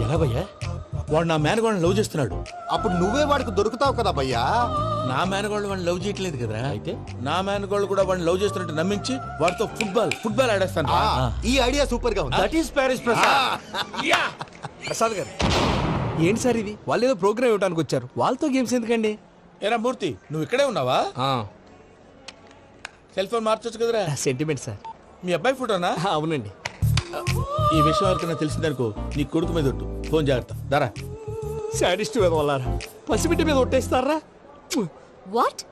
ఎలా భయ్యా? వాడు నా మేనగోళ్ళని లవ్ చేస్తున్నాడు. అప్పుడు నువ్వే వాడికి దొరుకుతావు కదా భయ్యా. నా మేనగోళ్ళు వాడిని లవ్ చేయట్లేదు కదరా. అయితే నా మేనగోళ్ళు కూడా వాడిని లవ్ చేస్తున్నట్టు నమ్మించి వాడితో ఫుట్బాల్ ఆడేస్తాను. ఈ ఐడియా సూపర్ గా ఉంది. That is Paris Prasad. Prasad గారు ఏంటి సార్ ఇది? వాళ్ళు ఏదో ప్రోగ్రామ్ ఇవ్వడానికి వచ్చారు, వాళ్ళతో గేమ్స్ ఎందుకండి? ఏరా మూర్తి, నువ్వు ఇక్కడే ఉన్నావా? సెల్ ఫోన్ మార్చొచ్చు కదరా. Sentiment sir. మీ అబ్బాయి ఫోటోనా? అవునండి. ఈ విషయం ఎవరికైనా తెలిసిందనుకో నీ కొడుకు మీద ఒట్టు. ఫోన్ జాగ్రత్త. దరా సాడిస్ట్ మీద వాళ్ళారా, పసిబిడ్డ మీద ఒట్టేస్తారా? వాట్?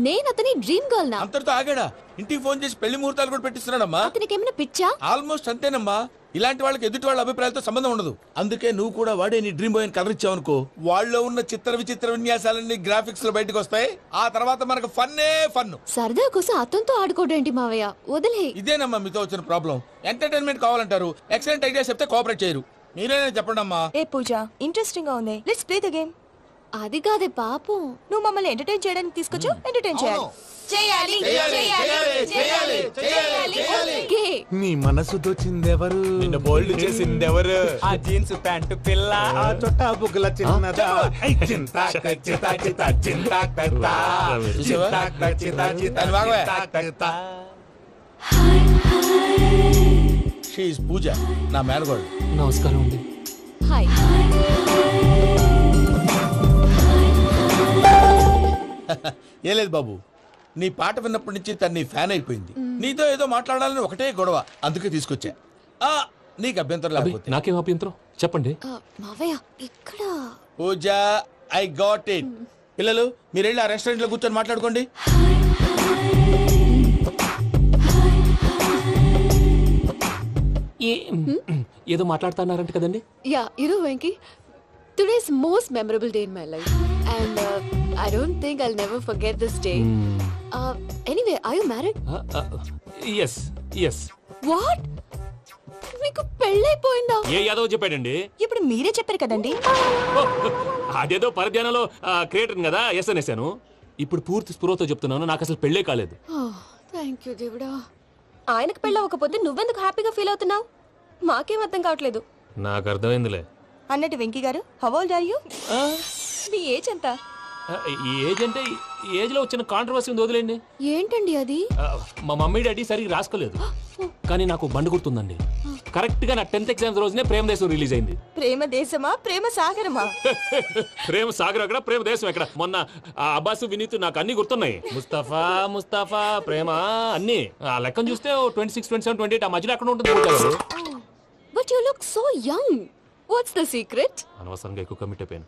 నేను అతని డ్రీమ్ గర్ల్ నా? అంతటితో ఆగాడా? ఇంటికి ఫోన్ చేసి పెళ్లి ముహూర్తాలు కూడా పెట్టిస్తున్నాడమ్మా. అతనికి ఏమైనా పిచ్చా? ఆల్మోస్ట్ అంతేనమ్మా. ఇలాంటి వాళ్ళకి ఎదుటి వాళ్ళ అభిప్రాయాలతో సంబంధం ఉండదు. అందుకే నువ్వు కూడా వాడే నీ డ్రీమ్ బాయ్ కవర్ ఇచ్చావనుకో, వాళ్ళలో ఉన్న చిత్ర విచిత్ర విన్యాసాలన్నీ గ్రాఫిక్స్ లో బయటకు వస్తాయి. ఆ తర్వాత మనకు ఫన్నే ఫన్. సరదా కోసం అతనితో ఆడుకోవడేంటి మావయ్య? వదిలే. ఇదేనమ్మా మీతో వచ్చిన ప్రాబ్లం. ఎంటర్టైన్మెంట్ కావాలంటారు, ఎక్సలెంట్ ఐడియా చెప్తే కోఆపరేట్ చేయరు. మీరేనా చెప్పండి అమ్మా. ఏ పూజ, ఇంట్రెస్టింగ్ గా ఉంది, లెట్స్ ప్లే ద గేమ్. అది కాదే పాపం. నువ్వు మమ్మల్ని ఎంటర్టైన్ చేయడానికి తీసుకొచ్చు, ఎంటర్టైన్ చేయాలి. ఓకే. నీ మనసు దోచిందెవరు? నిన్ను బోల్డ్ చేసిందెవరు? ఆ జీన్స్ ప్యాంటు పిల్ల, ఆ చొట్టా బుగ్గల చిన్నదా. చూసావా? దాని భాగమే. She is పూజ, నా మేనగోడు. నమస్కారం అండి. హాయ్. ఏ లేదు బాబు, నీ పాట విన్నప్పటి నుంచి తను నీ ఫ్యాన్ అయిపోయింది. నీతో ఏదో మాట్లాడాలని ఒకటే గొడవ, అందుకే తీసుకొచ్చా. నీకు అభ్యంతరం లేకపోతే. నాకేం అభ్యంతరం చెప్పండి. మావయ్య ఇక్కడ. పూజ, ఐ గాట్ ఇట్. పిల్లలు మీరు వెళ్ళి ఆ రెస్టారెంట్ లో కూర్చొని మాట్లాడుకోండి. ఏదో మాట్లాడుతున్నారంట కదండి. Yeah, Venky, today's most memorable day in my life, and I don't think I'll never forget this day. Anyway, are you married? Yes yes. What? మీకు పెళ్ళైపోయిందా? ఏ యాదవ్ చెప్పాడండి? ఇప్పుడు మీరే చెప్పారు కదండి. అదేదో పరధ్యానంలో క్రియేటర్ కదా ఎస్ అనేసాను. ఇప్పుడు పూర్తి స్పృహతో చెప్తున్నాను, నాకు అసలు పెళ్ళే కాలేదు. థ్యాంక్ యూ దేవుడా. ఆయనకు పెళ్ళవకపోతే నువ్వెందుకు హ్యాపీగా ఫీల్ అవుతున్నావు? మాకేం అర్థం కావట్లేదు. నాకు అర్థమైందిలే. అన్నట్టు వెంకీ గారు, హౌ ఓల్డ్ ఆర్ యు? మీ ఏజ్ ఎంత? ఈ ఏజ్ అంటే ఏజ్ లో వచ్చిన కాంట్రవర్సీ ఉంది, వదిలేండి. ఏంటండి అది? మా మమ్మీ డాడీ సరిగ్గా రాసుకోలేదు, కానీ నాకు బండి గుర్తుందండి. కరెక్ట్ గా నా 10th ఎగ్జామ్స్ రోజునే ప్రేమ దేశం రిలీజ్ అయింది. ప్రేమ దేశమా, ప్రేమ సాగరమా? ప్రేమ సాగరం ఎక్కడ, ప్రేమ దేశం ఎక్కడ? మొన్న అబ్బాసు వినీత్ నాకు అన్ని గుర్తున్నాయి. ముస్తఫా ప్రేమ అన్ని ఆ లెక్కను చూస్తే 26, 27, 28 ఆ మధ్యలో ఎక్కడ ఉంటుంది. But you look so young. What's the secret? అనవసరంగా ఎక్కువ కమిట్ అయిపోయాను.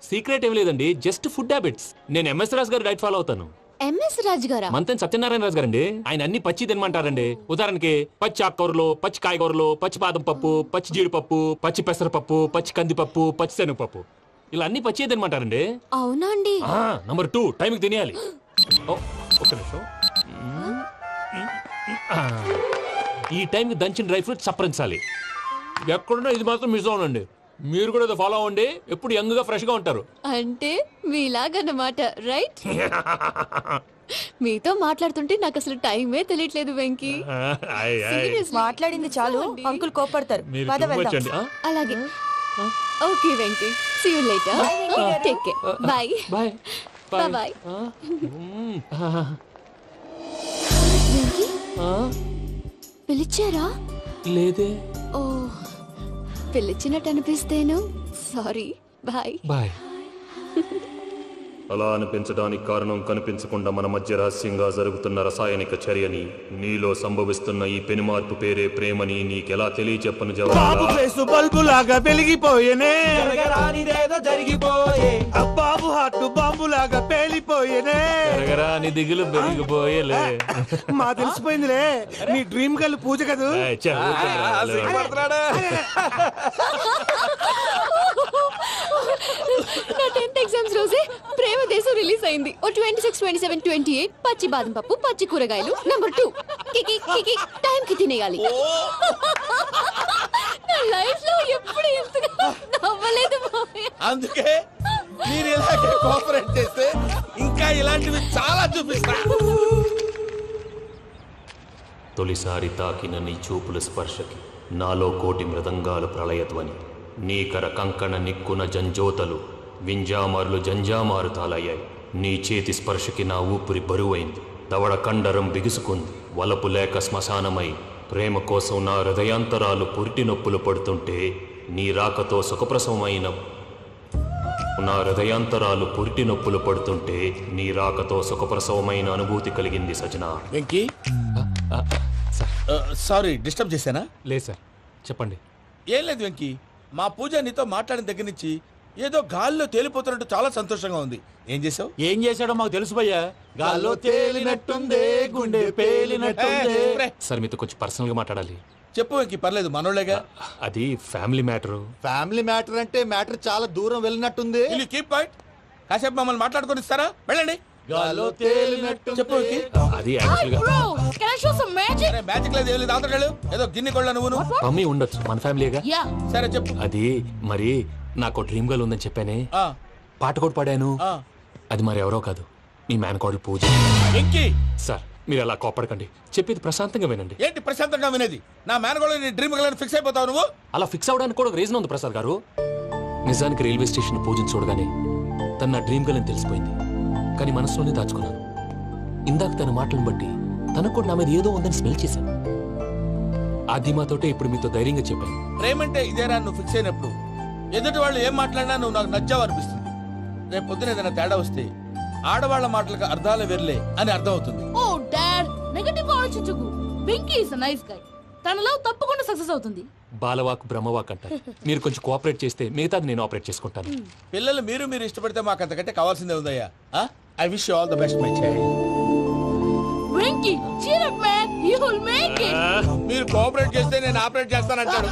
సీక్రెట్ ఏం లేదండి, జస్ట్ ఫుడ్ హ్యాబిట్స్. నేను ఎంఎస్ రాజు గారు డైట్ ఫాలో అవుతాను. ఎంఎస్ రాజ్ గారా? మంతెన్ సత్యనారాయణ రాజు గారండి. ఆయన అన్ని పచ్చి తినమంటారండి. ఉదాహరణకి పచ్చి ఆకుకూరలు, పచ్చి కాయగూరలు, పచ్చి బాదం పప్పు, పచ్చి జీడిపప్పు, పచ్చి పెసరపప్పు, పచ్చి కందిపప్పు, పచ్చి శనగపప్పు, ఇలా అన్ని పచ్చి తినమంటారండి. అవునా అండి? నంబర్ 2, టైంకి తినేయాలి. ఒక్క నిమిషం. ఈ టైంకి దంచిన డ్రై ఫ్రూట్స్ సప్పరించాలి. ఎక్కడున్నా ఇది మాత్రం మిస్ అవునండి. మీరు కూడా ఫాలో అవ్వండి, ఎప్పుడు యంగ్ గా ఫ్రెష్ గా ఉంటారు. అంటే మీలాగన్నమాట, రైట్? మీతో మాట్లాడుతుంటే నాకు అసలు టైమే తెలియట్లేదు వెంకీ. మాట్లాడింది చాలు, అంకుల్ కోపడతారు. పద వెళ్దాం. అలాగే. Okay Venky, see you later. Take care. Bye bye bye. Venky, పిలిచారా? లేదే. ఓ, పిలిచినట్టు అనిపిస్తేను సారీ. Bye bye. అలా అనిపించడానికి కారణం కనిపించకుండా మన మధ్య రహస్యంగా జరుగుతున్న రసాయనిక చర్యని, నీలో సంభవిస్తున్న ఈ పెనుమార్పు పేరే ప్రేమని నీకెలా తెలియచెప్పను జవాబు. బల్బు లాగా వెలిగిపోయేనే, బాబు హార్ట్ బాంబు లాగా పేలిపోయేనే. నీ దిగులు పెరిగిపోయేలే. మా తెలిసిపోయిందిలే, నీ డ్రీమ్ గర్ల్ పూజ కదా. నా 10th ఎగ్జామ్స్ రోజే ప్రేమ దేశం రిలీజ్ అయింది. ఓ 26, 27, 28 పచ్చి బాదం పప్పు, పచ్చి కూరగాయలు. నంబర్ 2, కికి టైం కి తినేయాలి. నా లైఫ్ లో ఎప్పుడు ఇంతగా నవ్వలేదు మావయ్య. అందుకే మీరు ఇలాగే కోఆపరేట్ చేస్తే ఇంకా ఇలాంటివి చాలా చూపిస్తా. తొలిసారి తాకిన నీ చూపుల స్పర్శకి నాలో కోటి మృదంగాలు ప్రళయధ్వని. నీకర కంకణ నిక్కున జంజోతలు వింజామారులు జంజామారుతాలయ్యాయి. నీ చేతి స్పర్శకి నా ఊపిరి బరువైంది. దవడ కండరం బిగుసుకుంది. వలపు లేక శ్మశానమై ప్రేమ కోసం నా హృదయాంతరాలు పురిటి నొప్పులు పడుతుంటే నీ రాకతో సుఖప్రసవమైన నా హృదయాంతరాలు పురిటి నొప్పులు పడుతుంటే నీ రాకతో సుఖప్రసవమైన అనుభూతి కలిగింది సజనా. వెంకీ సారీ డిస్టర్బ్ చేశానా? లేదు సార్, చెప్పండి. ఏం లేదు వెంకీ, మా పూజ నీతో మాట్లాడిన దగ్గర నుంచి ఏదో గాల్లో తేలిపోతున్నట్టు చాలా సంతోషంగా ఉంది. ఏం చేసావు? ఏం చేశాడో మాకు తెలుసు భయ్యా. గాల్లో తేలినట్టుందే, గుండె పేలినట్టుందే. సార్ మీతో కొంచెం పర్సనల్గా మాట్లాడాలి. చెప్పు వెంకీ, పర్లేదు మనోళ్ళేగా. అది ఫ్యామిలీ మ్యాటరు. ఫ్యామిలీ మ్యాటర్ అంటే మ్యాటర్ చాలా దూరం వెళ్ళినట్టుంది. Keep point. కాసేపు మమ్మల్ని మాట్లాడుకొని ఇస్తారా? వెళ్ళండి. గాల్లో తేలినట్టు చెప్పు వెంకీ. అది యాక్చువల్గా అరే మ్యాజిక్ లేదు, ఏం లేదు, ఆతడాలు ఏదో గిన్నె కొళ్ళ నువ్వు. మమ్మీ ఉండొచ్చు, మన ఫ్యామిలీగా. సరే చెప్పు. అది మరి నాకు డ్రీమ్ గర్ల్ ఉందని చెప్పానే, ఆ, పాట కూడా పాడాను. ఆ. అది మరి ఎవరో కాదు, మీ మేనకోడలు పూజ. వెంకీ సార్ మీరు అలా కోపడకండి, చెప్పేది ప్రశాంతంగా వినండి. ఏంటి ప్రశాంతంగా వినేది? నా మేనగోళ్ళ నీ డ్రీమ్ గర్ల్ ఫిక్స్ అయిపోతావు నువ్వు. అలా ఫిక్స్ అవడానికి కూడా ఒక రీజన్ ఉంది ప్రసాద్ గారు. నిజానికి రైల్వే స్టేషన్ పూజను చూడగానే తన నా డ్రీమ్ గర్ల్ అని తెలిసిపోయింది. కానీ మనసులోనే దాచుకున్నాను. ఇందాక తన మాటలను బట్టి తనకు కూడా నా మీద ఏదో ఉందని స్మెల్ చేశాను. ఆ ధీమాతోటే ఇప్పుడు మీతో ధైర్యంగా చెప్పాను. ప్రేమంటే ఇదేరా నువ్వు ఫిక్స్ అయినప్పుడు ఎదుటి వాళ్ళు ఏం మాట్లాడినా నువ్వు నాకు నచ్చావు అనిపిస్తుంది. రేపు పొద్దున ఏదైనా తేడా వస్తే ఆడవాళ్ల మాటలకు అర్థాలు వెర్లే అని అర్థం అవుతుంది. ఓ డాడ్, నెగటివ్ ఆలోచించకు. Venky is a nice guy. తన లవ్ తప్పకుండా సక్సెస్ అవుతుంది. బాలవాక్ బ్రహ్మవాక్ అంటారు. మీరు కొంచెం కోఆపరేట్ చేస్తే మిగతాది నేను ఆపరేట్ చేసుకుంటాను. పిల్లలు మీరు ఇష్టపడితే మాకు అంతకంటే కావాల్సిందే ఉందయ్యా. I wish you all the best my child. Venky cheer up man, you will make it. మీరు కోఆపరేట్ చేస్తే నేను ఆపరేట్ చేస్తానంటాడు.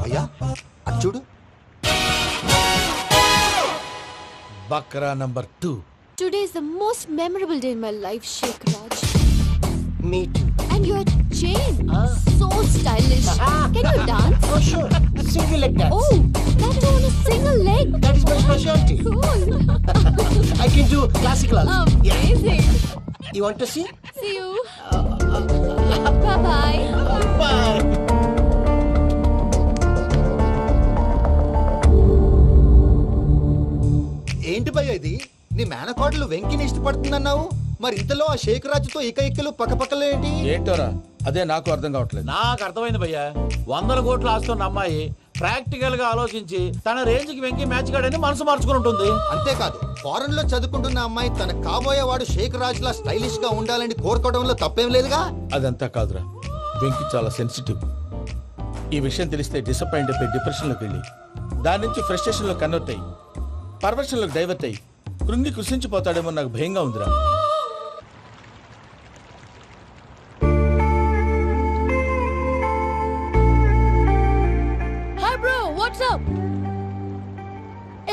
అయ్యా అది చూడు. Bakra number 2. Today is the most memorable day in my life, Sheikh Raj. Me too. And your chain, so stylish. Can you dance? Oh sure. Single leg dance. Oh, that is on a single leg. That is my specialty. Cool. I can do classical also. Amazing. You want to see? See you. Bye-bye. Bye. ఏంటి భయ్య ఇది? నీ మేనకోడలు వెంకిని ఇష్టపడుతుందన్నావు, మరి ఇంతలో ఆ షేక్ రాజుతో ఇకలు పక్కపక్కలు ఏంటి? ఏంటోరా అదే నాకు అర్థం కావట్లేదు. నాకు అర్థమైంది భయ్యా. 100 కోట్లు ఆస్తున్న అమ్మాయి ప్రాక్టికల్ గా ఆలోచించి తన రేంజ్ కి వెంకి మ్యాచ్ కాడని మనసు మార్చుకుని ఉంటుంది. అంతేకాదు, ఫారెన్ లో చదువుకుంటున్న అమ్మాయి తన కాబోయేవాడు షేక్ రాజ్ లా స్టైలిష్ గా ఉండాలని కోరుకోవడంలో తప్పేం లేదుగా. అదంతా కాదురా, వెంకి చాలా సెన్సిటివ్. ఈ విషయం తెలిస్తే డిసప్పాయింట్ అయిపోయి డిప్రెషన్లోకి వెళ్ళి దాని నుంచి ఫ్రస్ట్రేషన్లో కన్వర్ట్ అయ్యి పర్వర్షన్లోకి డైవర్ట్ అయ్యి కృంగి కృషించిపోతాడేమో నాకు భయంగా ఉందిరా. Hi bro, what's up?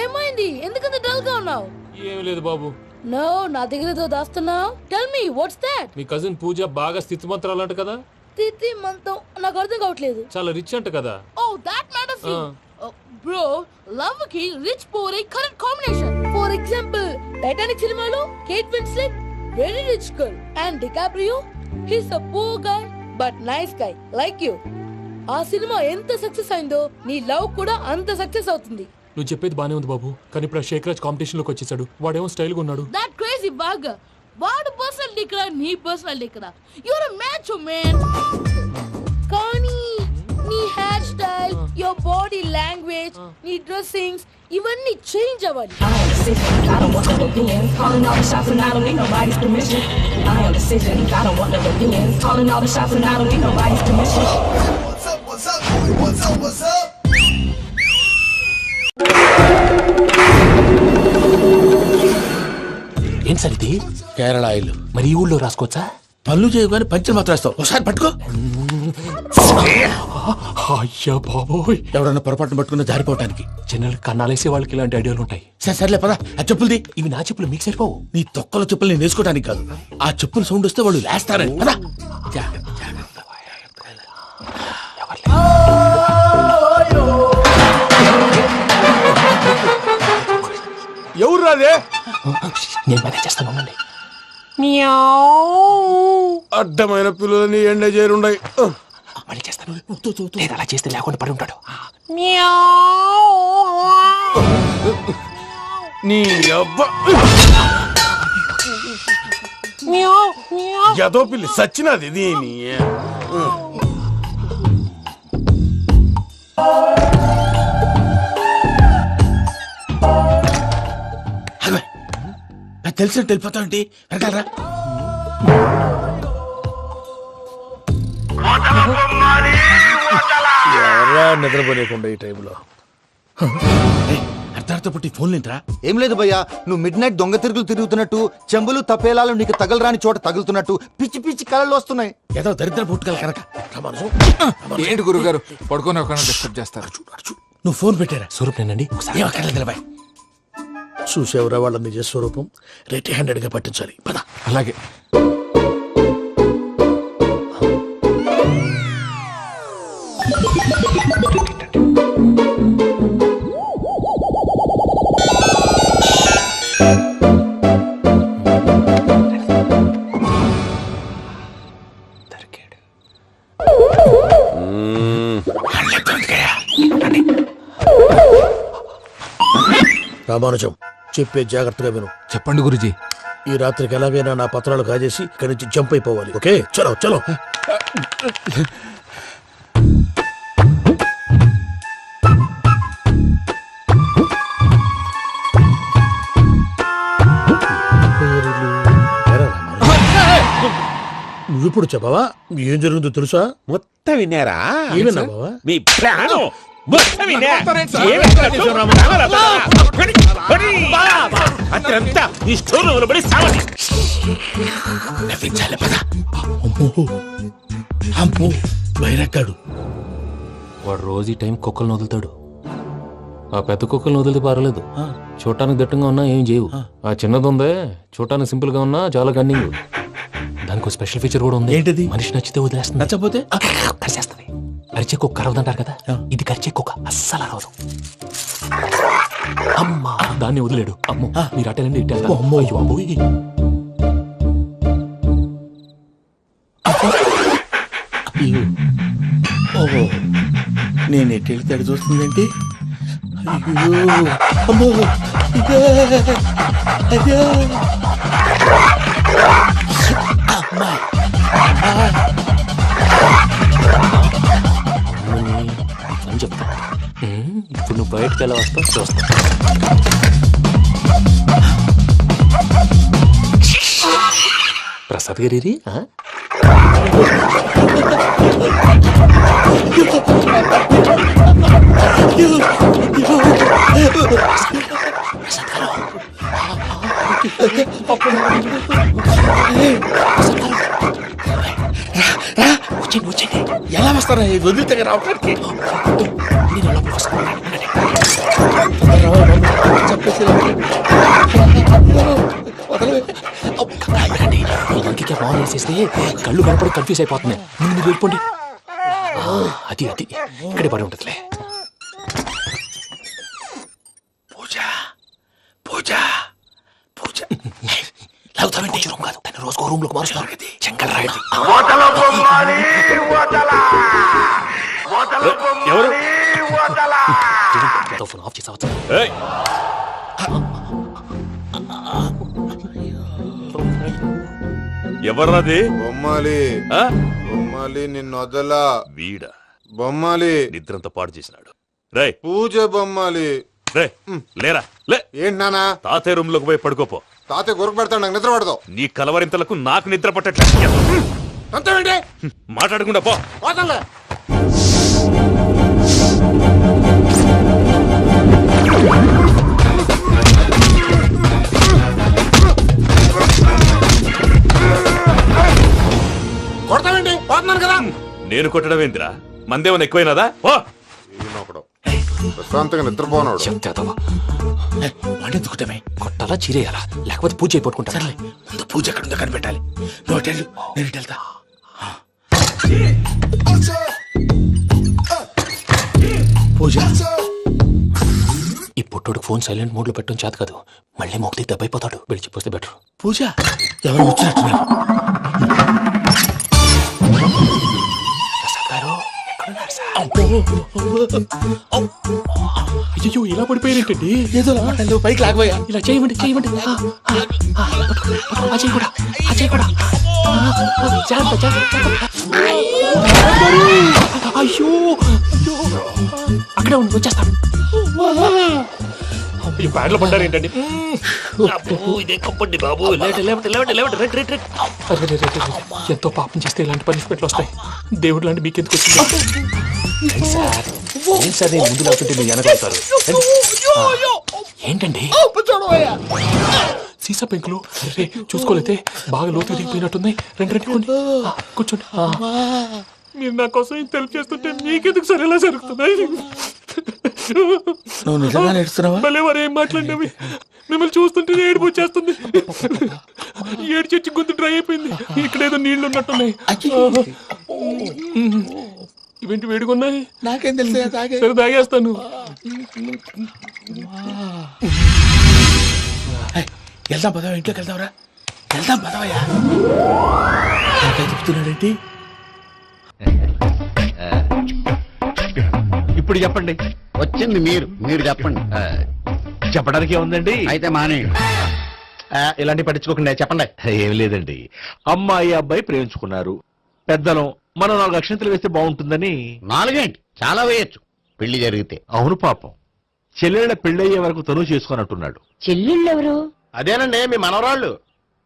ఏమైంది? ఎందుకంత డల్ గా ఉన్నావు? ఏమీ లేదు బాబు. నో, నా దగ్గర ఏదో దాస్తున్నావు. Tell me, what's that? మీ కజిన్ పూజ బాగా స్థితిమంతరాలు అంట కదా. తిత్తి మంతం నాకు అర్థం కావట్లేదు. చాలా రిచ్ అంట కదా. Oh, that matters to you. Bro, love కి rich poor correct combination. For example, Titanic సినిమాలో Kate Winslet very rich girl and DiCaprio he's a poor guy but nice guy like you. ఆ సినిమా ఎంత success అయిందో నీ love కూడా అంత success అవుతుంది. నువ్వు చెప్పేది బానే ఉంది బాబు, కానీ ఇప్పుడు షేక్ రాజ్ కాంపిటీషన్ లోకి వచ్చేసాడు. వాడేమో స్టైల్ గా ఉన్నాడు. దట్ క్రేజీ బాగ్. వాడు పర్సనల్ ఇక్కడ, నీ పర్సనల్ ఇక్కడ. You are a match man. కానీ నీ hair style, your body language, నీ డ్రెస్సింగ్స్ ఇవన్నీ చేంజ్ అవ్వాలి. I am decision, I don't want no opinions. Calling all the shots and I don't need nobody's permission. I am decision, I don't want no opinions. Calling all the shots and I don't need nobody's permission. What's up, what's up, boy? What's up, what's up? ఏం sir ఇది? Kerala oil. మరి ఈ ఊళ్ళో రాసుకోవచ్చా? పనులు చేయగానే పంచలు మాత్రం వేస్తావు. ఒకసారి పట్టుకో. అయ్యా బాబోయ్, ఎవడన్నా పొరపాటున పట్టుకున్న జారిపోవటానికి. జనరల్ కన్నాలేసే వాళ్ళకి ఇలాంటి ఐడియాలు ఉంటాయి. సర్లే పదా, ఆ చెప్పులది. ఇవి నా చెప్పులు మీకు సరిపోవు. నీ తొక్కల చెప్పులు నేను వేసుకోవడానికి కాదు, ఆ చెప్పులు సౌండ్ వస్తే వాళ్ళు లేస్తారని. పదా. ఎవరు రాదే? నేను మేనేజ్ చేస్తాను, ఉండండి. అడ్డమైన పిల్లలని ఎండ చేరుండయి. మళ్ళీ చేస్తాను లేదు అలా చేస్తే లేకుండా పడి ఉంటాడు నీ అబ్బ ఎదో పిల్లి సచ్చినది దీని తెలిసినట్టు వెళ్ళిపోతావంటి వెనకాలరా. ఎవరా నిద్రపోలేకుండా ఈ టైంలో అర్ధార్థ పుట్టి ఫోన్ లేంట్రా. ఏం లేదు భయ్యా, నువ్వు మిడ్ నైట్ దొంగ తిరుగులు తిరుగుతున్నట్టు, చెంబులు తపేలాలు నీకు తగలరాని చోట తగులుతున్నట్టు పిచ్చి పిచ్చి కళలు వస్తున్నాయి. ఏదో దరిద్ర పుట్టుకల కనుక ఏంటి గురుగారు పడుకొని ఒక డిస్టర్బ్ చేస్తారు? నువ్వు ఫోన్ పెట్టారా? స్వరూప్ నేనండి ఏం అక్కర్లేదు నిలబాయ్. చూసేవరా వాళ్ళ నిజ స్వరూపం. రెట్టి హ్యాండెడ్ గా పట్టించాలి. పద. అలాగే. రామానుజం చెప్పే జాగ్రత్తగా విను. చెప్పండి గురుజీ. ఈ రాత్రికి ఎలాగైనా నా పత్రాలు కాజేసి ఇక్కడి నుంచి జంప్ అయిపోవాలి. ఓకే చలో చలో. నువ్విప్పుడు చెప్పవా ఏం జరుగుతుందో తెలుసా? మొత్తం విన్నారా? ఏమన్నా బావా? మీ ప్లాన్ అత్యంతా ఈ స్టోర్ పడి సావండి. అమ్మో బైరక్కాడు. వాడు రోజు ఈ టైం కుక్కలను వదులుతాడు. ఆ పెద్ద కుక్కలను వదిలితే పర్వాలేదు, చూడటానికి దట్టంగా ఉన్నా ఏం చేయవు. ఆ చిన్నది ఉందే చూడటానికి సింపుల్ గా ఉన్నా చాలా కన్నింగ్. దానికి ఒక స్పెషల్ ఫీచర్ కూడా ఉంది. ఏంటిది? మనిషి నచ్చితే వదిలేస్తుంది, నచ్చపోతే కరిచేస్తుంది. అరిచే కుక్క అరవదంటారు కదా, ఇది కరిచే కుక్క అస్సలు అరవదు. అమ్మా దాన్ని వదిలేడు. అమ్మో మీరు అటెండి ఇట్టే. అమ్మో అయ్యో ఓహో నేను ఎట్టి వెళ్తాడు చూస్తుందేంటి? అయ్యో అమ్మో అయ్యో అమ్మా అని చెప్తా. ఇప్పుడు నువ్వు బయటకు ఎలా వస్తావు చూస్తా. ప్రసాద్ గారి ఎలా వస్తారా వదిలితే రావడానికి? ఇంకే బాగా వేసేస్తే కళ్ళు కనపడి కన్ఫ్యూజ్ అయిపోతున్నాయి. మీరు వెళ్ళిపోండి. అది అది ఇక్కడే పడి ఉంటుందిలే. పూజ పూజ పూజ లాగుతామంటే రూమ్ కాదు, తను రోజుకో రూమ్ లోకి మారుస్తారు. చెంగల్ రాయడం ఎవరు ఫోన్ ఆఫ్ చేసావచ్చు. ఎవర్రాది? బొమ్మాలి బొమ్మాలి నిన్ను వదలా. వీడ బొమ్మాలి నిద్రంతా పాడు చేసినాడు. రే పూజ బొమ్మాలి. రే లేరా లే. ఏంటి నానా? తాతయ్య రూమ్ లోకి పోయి పడుకోపో. తాతయ్య గురకు పెడతాడు, నాకు నిద్ర పడతావు. నీ కలవరింతలకు నాకు నిద్ర పట్టట్లేదు. అంతేంటి మాట్లాడకుండా పో. పోతాలే. కొడతావేంటి? పోతున్నాను కదా. నేను కొట్టడం ఏంటిరా? మందేమన్నా ఎక్కువైనదా? ఓ ప్రశాంతంగా నిద్రపోనాడు. వాడెందుకుంటామే? కొట్టాలా చీరేయాలా లేకపోతే పూజ అయిపోట్టుకుంటా. సర్లే ముందు పూజ ఎక్కడ ఉందో కనిపెట్టాలి. నువ్వు వెళ్ళు, నేను ఇటు వెళ్తా. పూజ ఈ పుట్టోడికి ఫోన్ సైలెంట్ మోడ్ లో పెట్టడం చేత కాదు, మళ్ళీ మొక్కటి దెబ్బైపోతాడు. వెళ్ళి చెప్పొస్తే బెటర్. పూజ ఎవరు వచ్చినట్టున్నారు? ప్రసాద్ గారు అయ్యో ఇలా పడిపోయారేంటండి? ఏదో మాట్లాడలేవు, పైకి లాగబోయా. ఇలా చేయమండి చేయమండి. ఆ చేయి కూడా, ఆ చేయి కూడా. జాగ్రత్త, జాగ్రత్త, జాగ్రత్త. అయ్యో అయ్యో, అక్కడే ఉండి వచ్చేస్తాను. ఈ బ్యాగ్లో పడ్డారు ఏంటండి? ఇదే కప్పండి బాబు. లేవండి, లేవండి, లేవండి, లేవండి. Red red red. అరే, రే, రే, రే, రే. ఎంతో పాపం చేస్తే ఇలాంటి పనిష్మెంట్లు వస్తాయి. దేవుడు లాంటి మీకెందుకు వచ్చింది? ఏం సార్ నేను ముందు లేకుంటే మీరు వెనకాడతారు. ఏంటండి సీసా పెంకులు? రే చూసుకోలేతే బాగా లోతు దిగిపోయినట్టున్నాయి. రెండు రెండు కొన్ని. కూర్చోండి. మీరు నా కోసం ఇంత హెల్ప్ చేస్తుంటే మీకెందుకు సరే ఎలా జరుగుతున్నాయి? నువ్వు నిజంగా నేర్చుతున్నావా? మళ్ళీ వారు ఏం మాట్లాడినవి? మిమ్మల్ని చూస్తుంటే ఏడుపు వచ్చేస్తుంది. ఏడు చచ్చి గొంతు డ్రై అయిపోయింది. ఇక్కడ ఏదో నీళ్లు ఉన్నట్టున్నాయి. ఇవేంటి వేడుకున్నాయి? నాకేం తెలుసు, సరే తాగేస్తాను. వెళ్దాం పదవా, ఇంట్లోకి వెళ్దాంరా. వెళ్దాం పదవయ్యా. చెప్తున్నాడేంటి? ఇప్పుడు చెప్పండి. వచ్చింది మీరు చెప్పండి. చెప్పడానికి ఏముందండి? అయితే మానే ఇలాంటి పట్టించుకోకుండా చెప్పండి. ఏం లేదండి, అమ్మాయి అబ్బాయి ప్రేమించుకున్నారు. పెద్దలం మనం 4 అక్షంతలు వేస్తే బాగుంటుందని. 4 చాలా వేయచ్చు పెళ్లి జరిగితే. అవును పాపం, చెల్లెళ్ళ పెళ్ళయ్యే వరకు తను చేసుకున్నట్టున్నాడు. చెల్లెళ్ళెవరు? అదేనండి మీ మనవరాళ్ళు.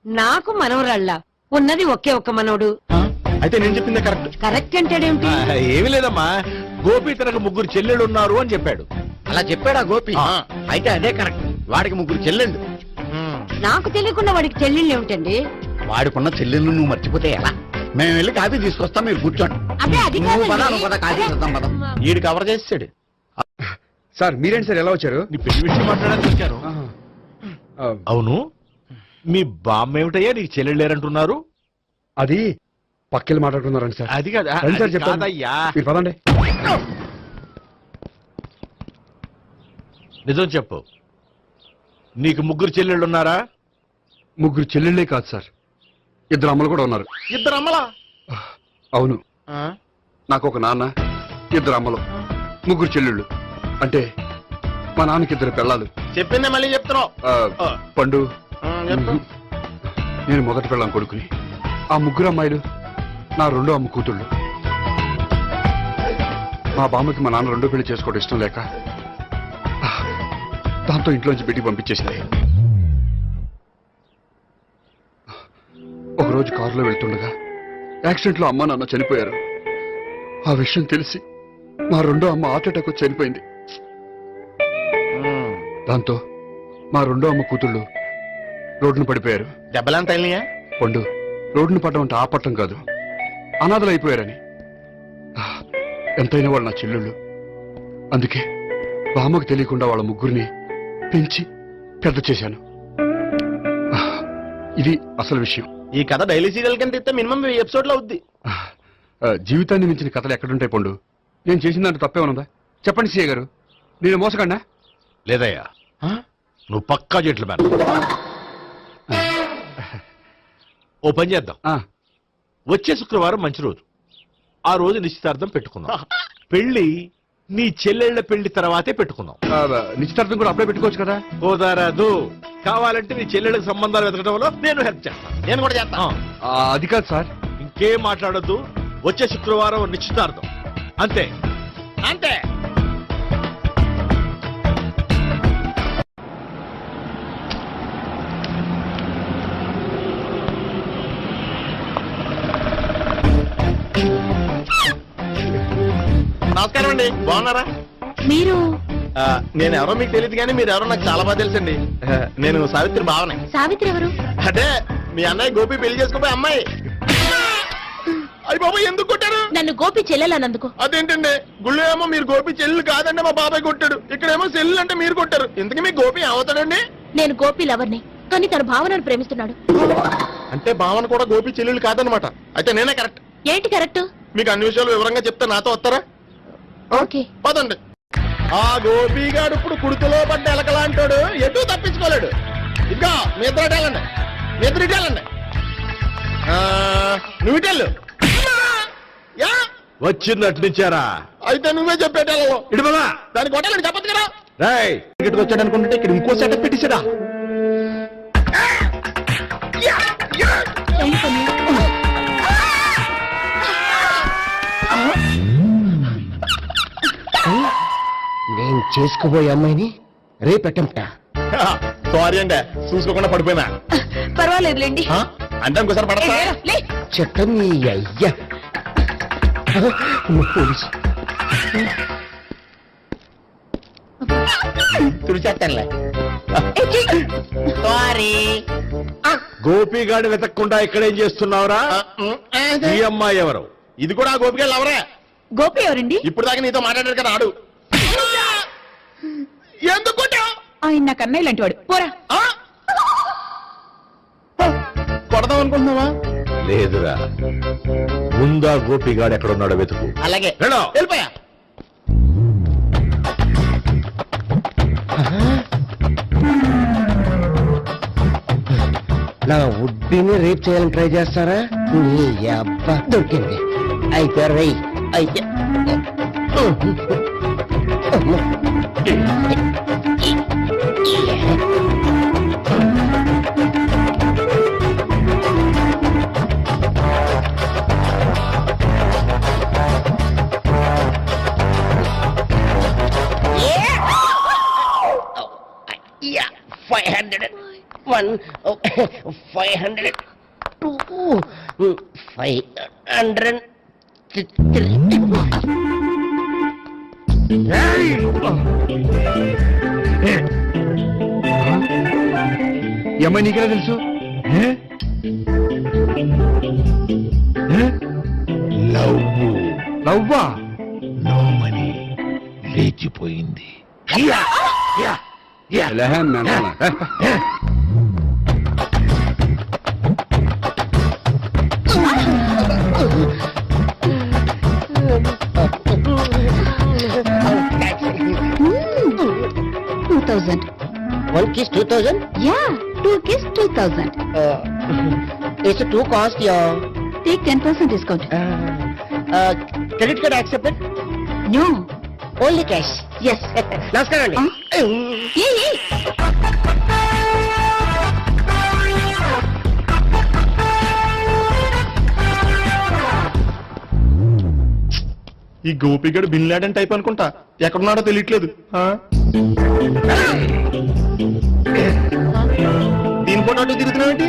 నాకు మనవరాళ్ళ ఉన్నది ఒకే ఒక్క మనవడు. అయితే నేను చెప్పిందే కరెక్ట్. కరెక్ట్ అంటాడేమిటి? ఏమి లేదమ్మా, గోపి తనకు 3 చెల్లెళ్ళు ఉన్నారు అని చెప్పాడు. అలా చెప్పాడా గోపి? అయితే అదే కరెక్ట్. వాడికి 3 చెల్లెళ్ళు. నాకు తెలియకుండా వాడికి చెల్లెళ్ళు ఏమిటండి? వాడికున్న చెల్లెళ్ళు నువ్వు మర్చిపోతే ఎలా? మేము వెళ్ళి కాఫీ తీసుకొస్తాం, మీరు కూర్చోండి. అదే అది నువ్వు పద, నువ్వు పద, కాఫీ చేద్దాం పద. ఈడు కవర్ చేసాడు. సార్ మీరేంటి సార్ ఎలా వచ్చారు? నీ పెళ్లి విషయం మాట్లాడడానికి వచ్చాను. అవును, మీ బామ్మ ఏమిటయ్యా నీకు చెల్లెళ్ళు లేరంటున్నారు? అది పక్కెళ్ళి మాట్లాడుతున్నారండి సార్. అది కదా రండి సార్, చెప్తాను. కాదయ్యా. మీరు పదండి. నిజం చెప్పు, నీకు 3 చెల్లెళ్ళు ఉన్నారా? 3 చెల్లెళ్ళే కాదు సార్, 2 అమ్మలు కూడా ఉన్నారు. 2 అమ్మలా? అవును, నాకు ఒక నాన్న, 2 అమ్మలు, 3 చెల్లెళ్ళు. అంటే మా నాన్నకి 2 పిల్లలు. చెప్పిందే మళ్ళీ చెప్తున్నావు. పండు, నేను మొదటి పిల్లం కొడుకుని. ఆ 3 అమ్మాయిలు నా 2వ అమ్మ కూతుళ్ళు. మా బామ్మకి మా నాన్న 2వ పెళ్లి చేసుకోవడం ఇష్టం లేక దాంతో ఇంట్లోంచి బిడ్డికి పంపించేసింది. ఒకరోజు కారులో వెళ్తుండగా యాక్సిడెంట్లో అమ్మ నాన్న చనిపోయారు. ఆ విషయం తెలిసి మా 2వ అమ్మ హార్ట్ అటాక్ వచ్చి చనిపోయింది. దాంతో మా 2వ అమ్మ కూతుళ్ళు రోడ్డును పడిపోయారు. దెబ్బలంత అయినాయా? పండు, రోడ్డును పడడం అంటే ఆ పట్టం కాదు, అనాథలు అయిపోయారని. ఎంతైనా వాళ్ళు నా చెల్లెళ్ళు. అందుకే బామ్మకు తెలియకుండా వాళ్ళ 3 పెంచి పెద్ద చేశాను. ఇది అసలు విషయం. ఈ కథ డైలీ సీరియల్ కింద ఇస్తే మినిమం 10 ఎపిసోడ్లు అవుద్ది. జీవితాన్ని మించిన కథలు ఎక్కడుంటాయి పండు? నేను చేసిన దాంట్లో తప్పే ఉన్నదా? చెప్పండి సీఏ గారు, నేను మోసకండా? లేదయ్యా, నువ్వు పక్కా చెట్లు మేన. ఓ పని చేద్దాం, వచ్చే శుక్రవారం మంచి రోజు. ఆ రోజు నిశ్చితార్థం పెట్టుకుందాం. పెళ్లి నీ చెల్లెళ్ల పెళ్లి తర్వాతే పెట్టుకుందాం. నిశ్చితార్థం కూడా అప్పుడే పెట్టుకోవచ్చు కదా? కుదరదు. కావాలంటే నీ చెల్లెళ్ళకి సంబంధాలు వెతకడంలో నేను హెల్ప్ చేస్తాను. నేను కూడా చేస్తాను. అది కాదు సార్. ఇంకేం మాట్లాడొద్దు. వచ్చే శుక్రవారం నిశ్చితార్థం, అంతే అంతే. నమస్కారం అండి, బాగున్నారా? మీరు నేను ఎవరో మీకు తెలియదు కానీ మీరు ఎవరో నాకు చాలా బాగా తెలుసండి. నేను సావిత్రి బావనే. సావిత్రి ఎవరు? అంటే మీ అన్నయ్య గోపి పెళ్లి చేసుకోపోయి అమ్మాయి. అయ్యి బాబాయ్, ఎందుకు కొట్టారు? నన్ను గోపి చెల్లెలన్నందుకు. అదేంటండి, గుళ్ళు ఏమో మీరు గోపి చెల్లెలు కాదండి మా బాబాయ్ కొట్టాడు, ఇక్కడేమో చెల్లెలు అంటే మీరు కొట్టారు. ఇంతకీ మీ గోపి ఏమవుతాడండి? నేను గోపి లవర్ని, కానీ తన భావనను ప్రేమిస్తున్నాడు. అంటే భావన కూడా గోపి చెల్లెలు కాదనమాట. అయితే నేనే కరెక్ట్. ఏంటి కరెక్ట్? మీకు అన్ని విషయాలు వివరంగా చెప్తే నాతో వస్తారా? ఓకే పదండి. ఆ గోపిగాడు ఇప్పుడు కుడుకులో పడ్డ ఎలకలాంటాడు, ఎటు తప్పించుకోలేడు. ఇంకా మీ ఇద్దరు వెళ్ళండి, మీ ఇద్దరు వెళ్ళండి. నువ్వు ఇటెళ్ళు. వచ్చిందట్లు నుంచారా? అయితే నువ్వే చెప్పేటావు ఇటు పద. దానికి కొట్టాలని చెప్పదు కదా. రేయ్, ఇక్కడికి వచ్చాడు అనుకుంటే ఇక్కడ ఇంకో సెటప్ పెట్టేసాడా? నేను చేసుకోబోయే అమ్మాయిని రేపెట్టంట. సారీ అండి, చూసుకోకుండా పడిపోయినా. పర్వాలేదులేండి. అంటే ఇంకోసారి పడతా. చెత్త నీ అయ్యా పోలీసు తుడిచేస్తానులే. గోపిగాడి వెతకకుండా ఇక్కడేం చేస్తున్నావురా? ఈ అమ్మాయి ఎవరు? ఇది కూడా ఆ గోపికలు ఎవరే? గోపి ఎవరండి? ఇప్పుడు దాకా నీతో మాట్లాడారు కదా ఆడు. ఎందుకు ఆయన నా కన్నయ్య లాంటి వాడు. పోరా. కొడదాం అనుకుంటున్నావా? లేదురా, ముందా గోపిగాడు ఎక్కడున్నాడో వెతుకు. అలాగే వెళ్ళు. వెళ్ళిపోయా. నా ఉడ్బీని రేప్ చేయాలని ట్రై చేస్తారా? నీ అబ్బా దొరికింది. అయితే రై అయితే Yeah, 500. 1, 500, 2, 500, 3. ఈ అమ్మాయి నీకెలా తెలుసు? లవ్వా? నో మనీ, లేచిపోయింది. One kiss 2,000? Yeah, 2 kiss 2,000. It's a 2 cost, yeah. Take 10% discount. Credit card accepted? No. Only cash. Yes. నమస్కారం అండి. Hey. ఈ గోపిగడు బిన్ లాడెన్ టైప్ అనుకుంటా. ఎక్కడున్నాడో తెలియట్లేదు. దీని ఫోటో తిరుగుతున్నావు ఏంటి?